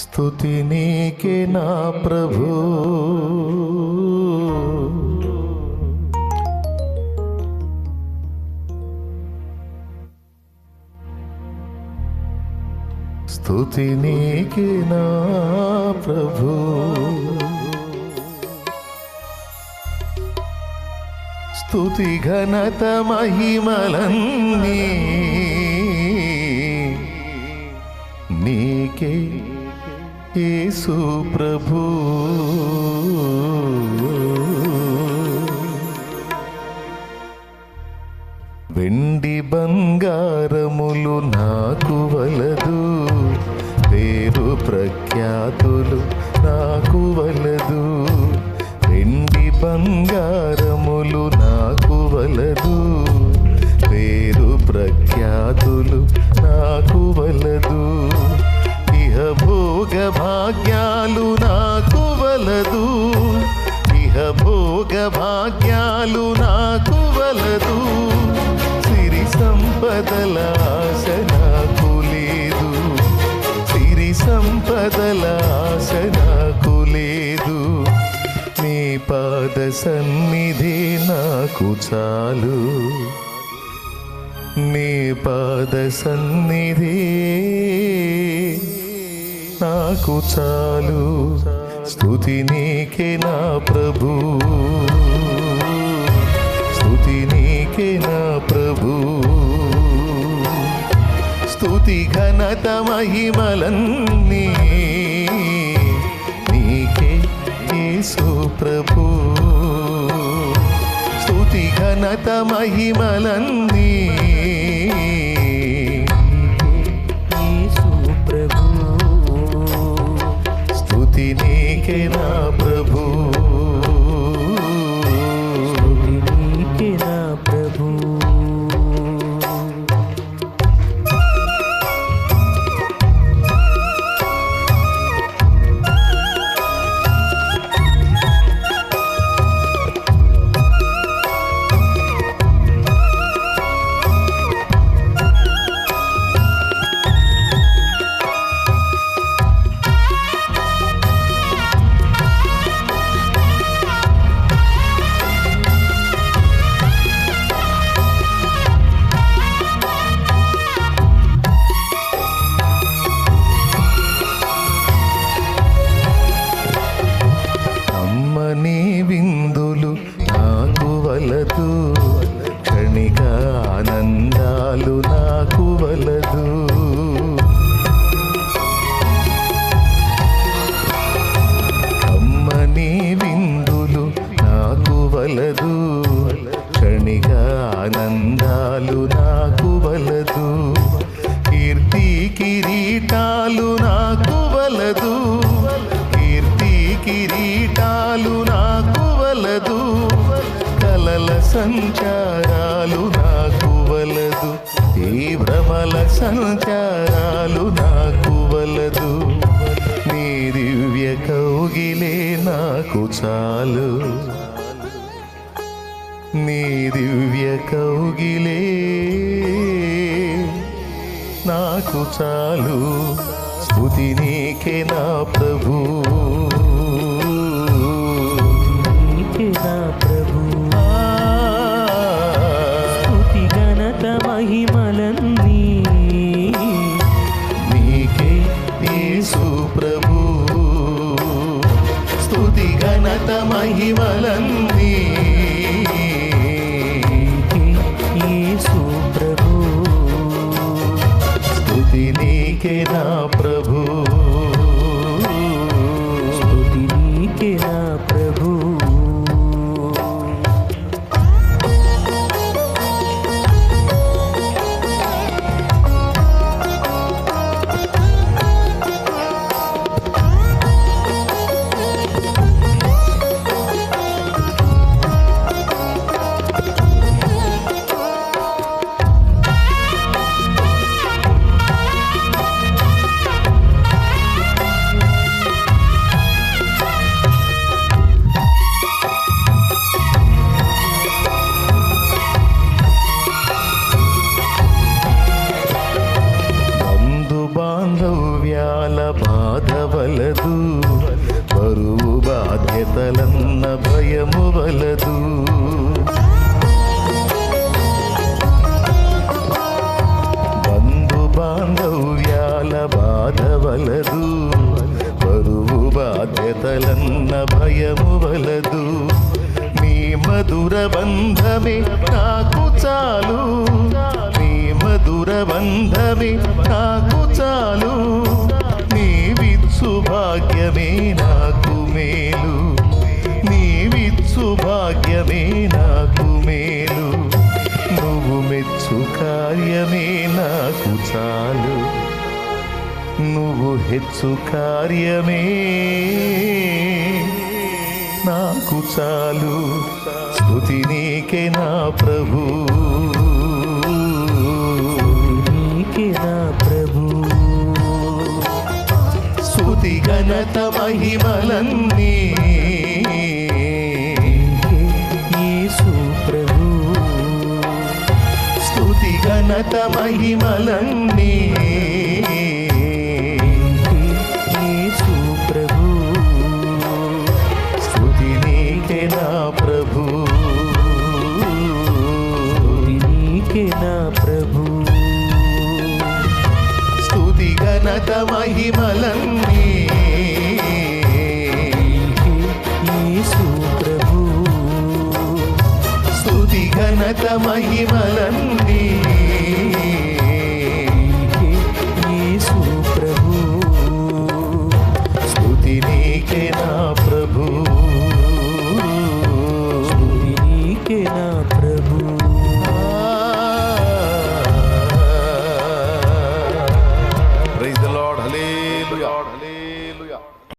స్తుతి నీకే నా ప్రభు, స్తుతి నీకే నా ప్రభు, స్తుతి ఘనత మహిమలన్నీ నీకే యేసు ప్రభు. వెండి బంగారములు నాకు వలదు, పేరు ప్రఖ్యాతులు నాకు వలదు. వెండి బంగారములు నాకు వలదు, పేరు ప్రఖ్యాతులు నాకు వలదు. ఇహ భోగ భాగ్యాలు నాకు వలదు, ఇహ భోగ భాగ్యాలు నాకు వలదు. సిరి సంపదల ఆశ నాకు లేదు, సిరి సంపదల ఆశ నాకు లేదు. నీ పాద సన్నిధి నాకు చాలు, నీ పాద సన్నిధి నాకు చాలు. స్తుతి నీకే నా ప్రభు, స్తుతి నీకే నా ప్రభు, స్తుతి ఘనత మహిమలన్నీ నీకే యేసు ప్రభు. స్తుతి ఘనత మహిమలన్నీ నీకే నా ప్రభు, నీకే నా ప్రభు. విందులు నాకు వలదు, క్షణిక ఆనందాలు నాకు వలదు. అమ్మని విందులు నాకు వలదు, క్షణిక ఆనందాలు నాకు వలదు. కీర్తి కిరీటాలు నాకు వలదు, కీర్తి కిరీటాలు నాకు వలదు. కలల సంచారాలు నాకు వలదు, ఈ భ్రమల సంచారాలు నాకు వలదు. నీ దివ్య కౌగిలే నాకు చాలు, నీ దివ్య కౌగిలే నాకు చాలు. స్తుతి నీకే నా ప్రభు, నీకే నా ప్రభు, స్తుతి ఘనత మహిమలన్నీ నీకే యేసు ప్రభు. స్తుతి ఘనత మహిమలన్నీ యేసు ప్రభు, స్తుతి నీకే నా ప్రభు, స్తుతి నీకే నా ప్రభు. వలదు. బంధు బాంధవ్యాల బాధ వలదు, బరువు బాధ్యతలన్న భయము వలదు. నీ మధుర బంధమే నాకు చాలు, నీ మధుర బంధమే నాకు చాలు. నీ విత్సు భాగ్యమే నాకు మేలు, నీ విత్సు భాగ్యమే నాకు మేలు. నువ్వు మెచ్చు కార్యమే నాకు చాలు, నువ్వు హెచ్చు కార్యమే నాకు చాలు. స్తుతి నీకే నా ప్రభు, నీకే నా ప్రభు. స్తుతి ఘనత మహిమలన్నీ యేసు ప్రభు. స్తుతి ఘనత మహిమలన్నీ యేసు ప్రభు. స్తుతి నీకే నా ప్రభు, నీకే నా ప్రభు. స్తుతి ఘనత మహిమలన్నీ యేసు ప్రభు. స్తుతి ఘనత మహిమలన్నీ యేసు ప్రభు. స్తుతి నీకే నా ప్రభు, నీకే నా ప్రభు.